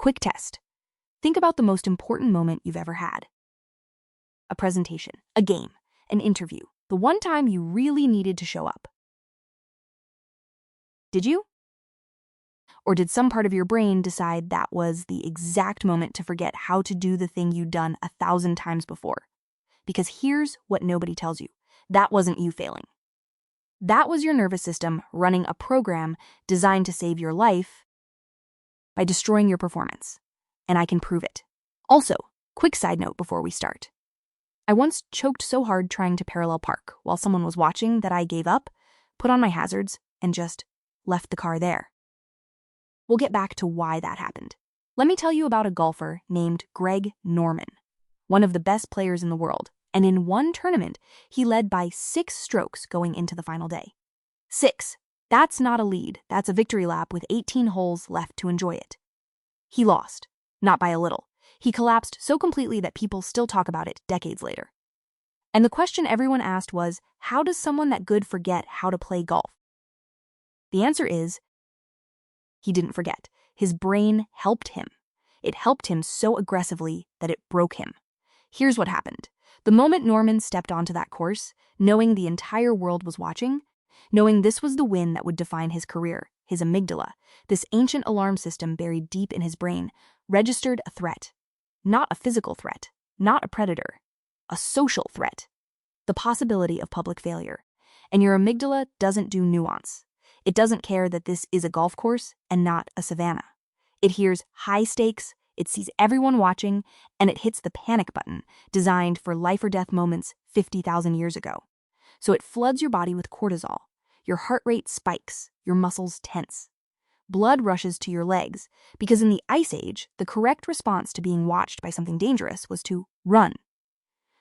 Quick test. Think about the most important moment you've ever had. A presentation, a game, an interview, the one time you really needed to show up. Did you? Or did some part of your brain decide that was the exact moment to forget how to do the thing you'd done 1,000 times before? Because here's what nobody tells you. That wasn't you failing. That was your nervous system running a program designed to save your life by destroying your performance. And I can prove it. Also, quick side note before we start. I once choked so hard trying to parallel park while someone was watching that I gave up, put on my hazards, and just left the car there. We'll get back to why that happened. Let me tell you about a golfer named Greg Norman, one of the best players in the world, and in one tournament, he led by 6 strokes going into the final day. 6. That's not a lead, that's a victory lap with 18 holes left to enjoy it. He lost, not by a little. He collapsed so completely that people still talk about it decades later. And the question everyone asked was, how does someone that good forget how to play golf? The answer is, he didn't forget. His brain helped him. It helped him so aggressively that it broke him. Here's what happened. The moment Norman stepped onto that course, knowing the entire world was watching, knowing this was the win that would define his career, his amygdala, this ancient alarm system buried deep in his brain, registered a threat. Not a physical threat, not a predator, a social threat. The possibility of public failure. And your amygdala doesn't do nuance. It doesn't care that this is a golf course and not a savanna. It hears high stakes, it sees everyone watching, and it hits the panic button, designed for life or death moments 50,000 years ago. So it floods your body with cortisol. Your heart rate spikes, your muscles tense. Blood rushes to your legs, because in the Ice Age, the correct response to being watched by something dangerous was to run.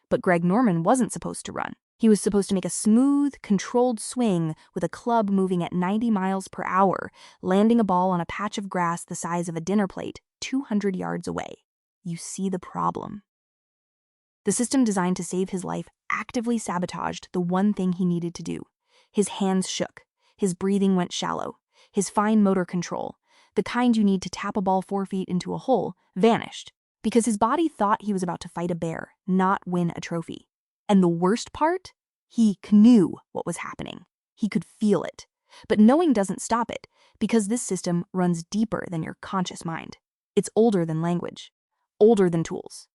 But Greg Norman wasn't supposed to run. He was supposed to make a smooth, controlled swing with a club moving at 90 miles per hour, landing a ball on a patch of grass the size of a dinner plate 200 yards away. You see the problem. The system designed to save his life actively sabotaged the one thing he needed to do. His hands shook. His breathing went shallow. His fine motor control, the kind you need to tap a ball 4 feet into a hole, vanished because his body thought he was about to fight a bear, not win a trophy. And the worst part? He knew what was happening. He could feel it. But knowing doesn't stop it, because this system runs deeper than your conscious mind. It's older than language, older than tools,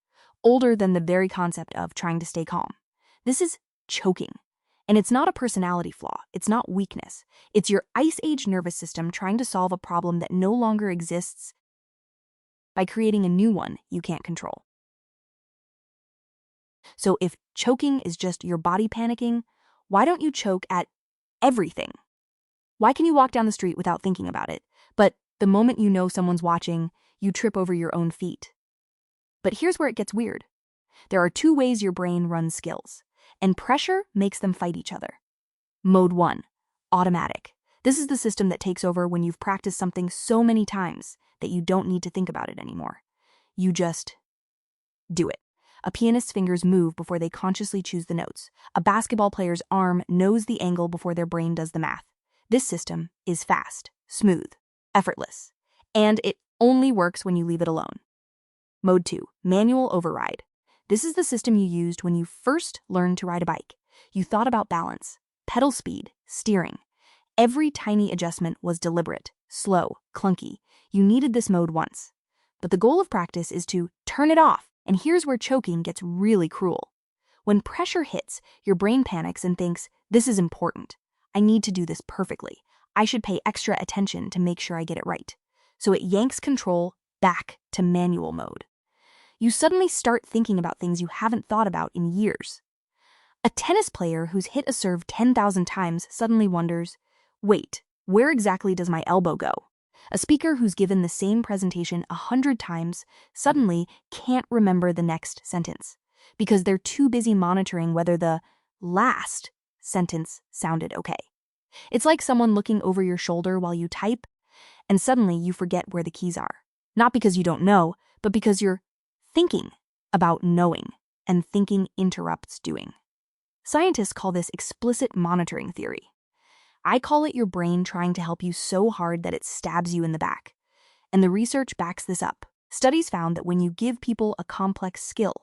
older than the very concept of trying to stay calm. This is choking. And it's not a personality flaw, it's not weakness. It's your Ice Age nervous system trying to solve a problem that no longer exists by creating a new one you can't control. So if choking is just your body panicking, why don't you choke at everything? Why can you walk down the street without thinking about it, but the moment you know someone's watching, you trip over your own feet? But here's where it gets weird. There are 2 ways your brain runs skills, and pressure makes them fight each other. Mode 1, automatic. This is the system that takes over when you've practiced something so many times that you don't need to think about it anymore. You just do it. A pianist's fingers move before they consciously choose the notes. A basketball player's arm knows the angle before their brain does the math. This system is fast, smooth, effortless, and it only works when you leave it alone. Mode 2, manual override. This is the system you used when you first learned to ride a bike. You thought about balance, pedal speed, steering. Every tiny adjustment was deliberate, slow, clunky. You needed this mode once. But the goal of practice is to turn it off, and here's where choking gets really cruel. When pressure hits, your brain panics and thinks, this is important. I need to do this perfectly. I should pay extra attention to make sure I get it right. So it yanks control back to manual mode. You suddenly start thinking about things you haven't thought about in years. A tennis player who's hit a serve 10,000 times suddenly wonders, wait, where exactly does my elbow go? A speaker who's given the same presentation 100 times suddenly can't remember the next sentence because they're too busy monitoring whether the last sentence sounded okay. It's like someone looking over your shoulder while you type, and suddenly you forget where the keys are. Not because you don't know, but because you're thinking about knowing, and thinking interrupts doing. Scientists call this explicit monitoring theory. I call it your brain trying to help you so hard that it stabs you in the back. And the research backs this up. Studies found that when you give people a complex skill,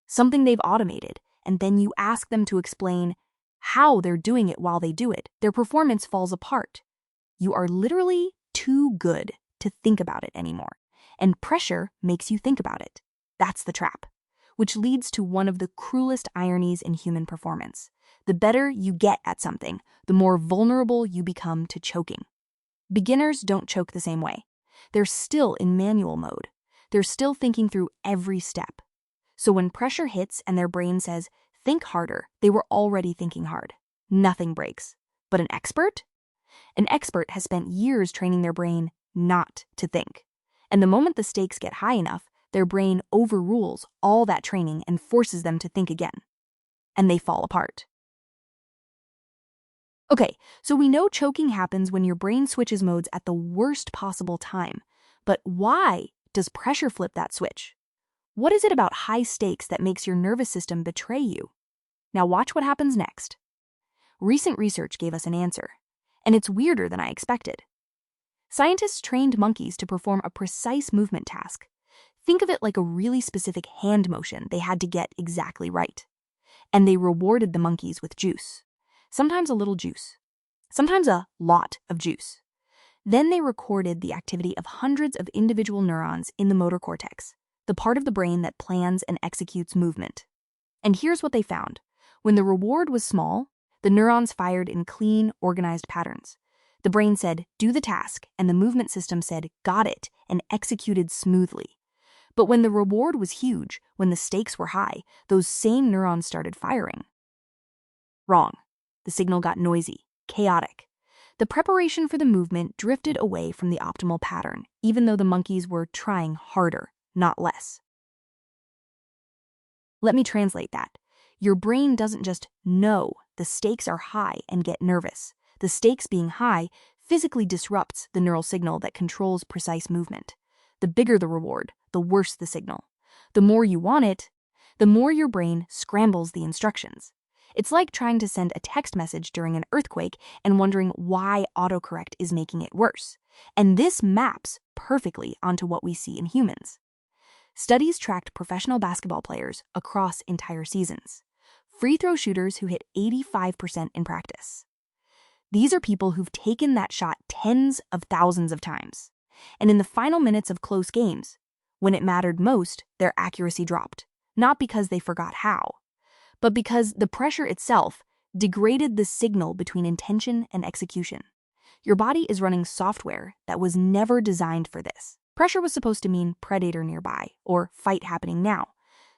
something they've automated, and then you ask them to explain how they're doing it while they do it, their performance falls apart. You are literally too good to think about it anymore, and pressure makes you think about it. That's the trap, which leads to one of the cruelest ironies in human performance. The better you get at something, the more vulnerable you become to choking. Beginners don't choke the same way. They're still in manual mode. They're still thinking through every step. So when pressure hits and their brain says, think harder, they were already thinking hard. Nothing breaks. But an expert? An expert has spent years training their brain not to think. And the moment the stakes get high enough, their brain overrules all that training and forces them to think again. And they fall apart. Okay, so we know choking happens when your brain switches modes at the worst possible time. But why does pressure flip that switch? What is it about high stakes that makes your nervous system betray you? Now watch what happens next. Recent research gave us an answer, and it's weirder than I expected. Scientists trained monkeys to perform a precise movement task. Think of it like a really specific hand motion they had to get exactly right. And they rewarded the monkeys with juice. Sometimes a little juice. Sometimes a lot of juice. Then they recorded the activity of hundreds of individual neurons in the motor cortex, the part of the brain that plans and executes movement. And here's what they found. When the reward was small, the neurons fired in clean, organized patterns. The brain said, do the task, and the movement system said, got it, and executed smoothly. But when the reward was huge, when the stakes were high, those same neurons started firing. Wrong. The signal got noisy, chaotic. The preparation for the movement drifted away from the optimal pattern, even though the monkeys were trying harder, not less. Let me translate that. Your brain doesn't just know the stakes are high and get nervous. The stakes being high physically disrupts the neural signal that controls precise movement. The bigger the reward, the worse the signal. The more you want it, the more your brain scrambles the instructions. It's like trying to send a text message during an earthquake and wondering why autocorrect is making it worse. And this maps perfectly onto what we see in humans. Studies tracked professional basketball players across entire seasons. Free throw shooters who hit 85% in practice. These are people who've taken that shot tens of thousands of times. And in the final minutes of close games, when it mattered most, their accuracy dropped. Not because they forgot how, but because the pressure itself degraded the signal between intention and execution. Your body is running software that was never designed for this. Pressure was supposed to mean predator nearby, or fight happening now.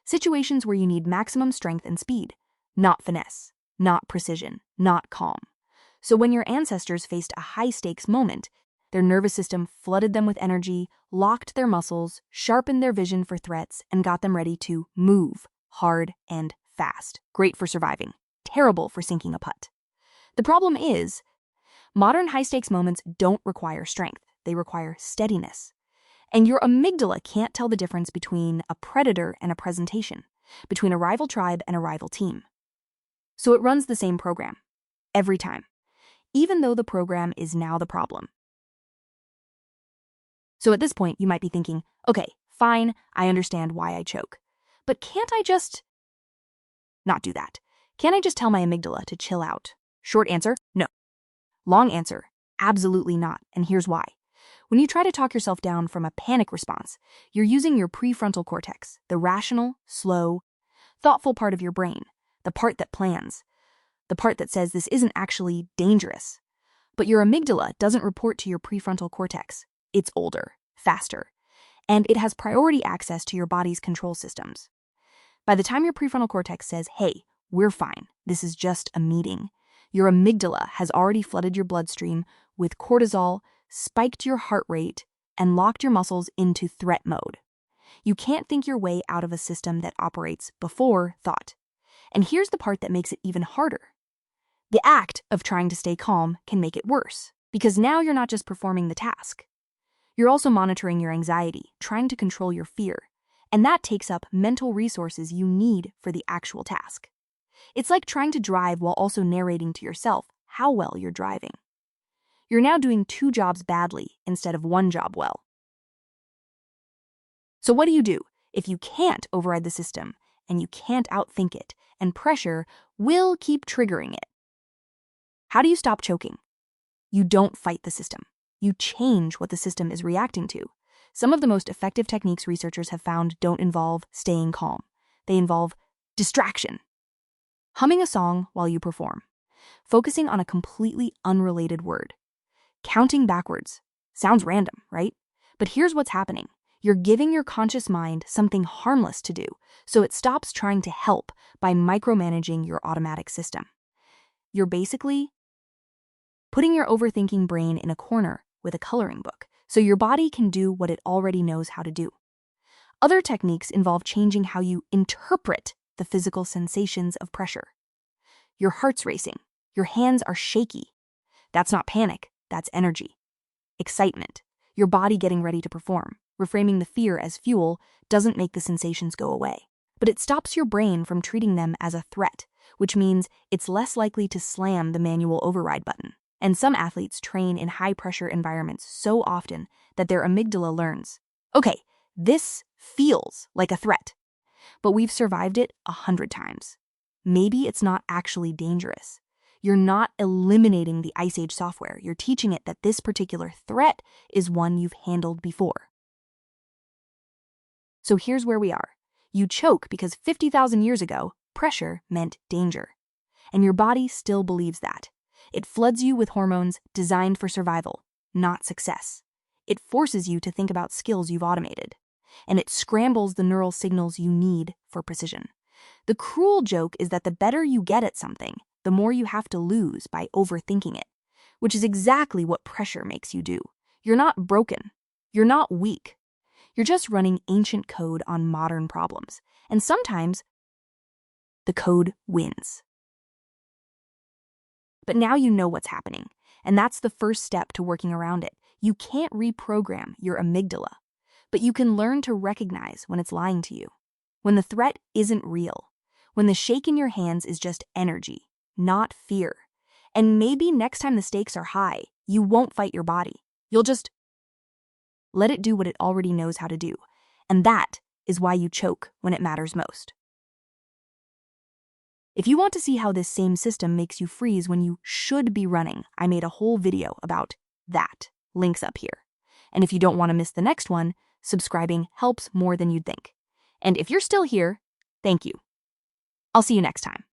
Situations where you need maximum strength and speed, not finesse, not precision, not calm. So when your ancestors faced a high-stakes moment, their nervous system flooded them with energy, locked their muscles, sharpened their vision for threats, and got them ready to move hard and fast. Great for surviving, terrible for sinking a putt. The problem is, modern high-stakes moments don't require strength. They require steadiness. And your amygdala can't tell the difference between a predator and a presentation, between a rival tribe and a rival team. So it runs the same program, every time, even though the program is now the problem. So at this point, you might be thinking, okay, fine, I understand why I choke. But can't I just not do that? Can't I just tell my amygdala to chill out? Short answer, no. Long answer, absolutely not, and here's why. When you try to talk yourself down from a panic response, you're using your prefrontal cortex, the rational, slow, thoughtful part of your brain, the part that plans, the part that says this isn't actually dangerous. But your amygdala doesn't report to your prefrontal cortex. It's older, faster, and it has priority access to your body's control systems. By the time your prefrontal cortex says, hey, we're fine, this is just a meeting, your amygdala has already flooded your bloodstream with cortisol, spiked your heart rate, and locked your muscles into threat mode. You can't think your way out of a system that operates before thought. And here's the part that makes it even harder. The act of trying to stay calm can make it worse, because now you're not just performing the task. You're also monitoring your anxiety, trying to control your fear, and that takes up mental resources you need for the actual task. It's like trying to drive while also narrating to yourself how well you're driving. You're now doing two jobs badly instead of one job well. So what do you do if you can't override the system and you can't outthink it, and pressure will keep triggering it? How do you stop choking? You don't fight the system. You change what the system is reacting to. Some of the most effective techniques researchers have found don't involve staying calm. They involve distraction. Humming a song while you perform. Focusing on a completely unrelated word. Counting backwards. Sounds random, right? But here's what's happening. You're giving your conscious mind something harmless to do, so it stops trying to help by micromanaging your automatic system. You're basically putting your overthinking brain in a corner with a coloring book, so your body can do what it already knows how to do. Other techniques involve changing how you interpret the physical sensations of pressure. Your heart's racing. Your hands are shaky. That's not panic, that's energy. Excitement. Your body getting ready to perform. Reframing the fear as fuel doesn't make the sensations go away, but it stops your brain from treating them as a threat, which means it's less likely to slam the manual override button. And some athletes train in high-pressure environments so often that their amygdala learns, okay, this feels like a threat, but we've survived it 100 times. Maybe it's not actually dangerous. You're not eliminating the Ice Age software. You're teaching it that this particular threat is one you've handled before. So here's where we are. You choke because 50,000 years ago, pressure meant danger. And your body still believes that. It floods you with hormones designed for survival, not success. It forces you to think about skills you've automated. And it scrambles the neural signals you need for precision. The cruel joke is that the better you get at something, the more you have to lose by overthinking it, which is exactly what pressure makes you do. You're not broken. You're not weak. You're just running ancient code on modern problems. And sometimes the code wins. But now you know what's happening, and that's the first step to working around it. You can't reprogram your amygdala, but you can learn to recognize when it's lying to you, when the threat isn't real, when the shake in your hands is just energy, not fear. And maybe next time the stakes are high, you won't fight your body. You'll just let it do what it already knows how to do. And that is why you choke when it matters most. If you want to see how this same system makes you freeze when you should be running, I made a whole video about that. Links up here. And if you don't want to miss the next one, subscribing helps more than you'd think. And if you're still here, thank you. I'll see you next time.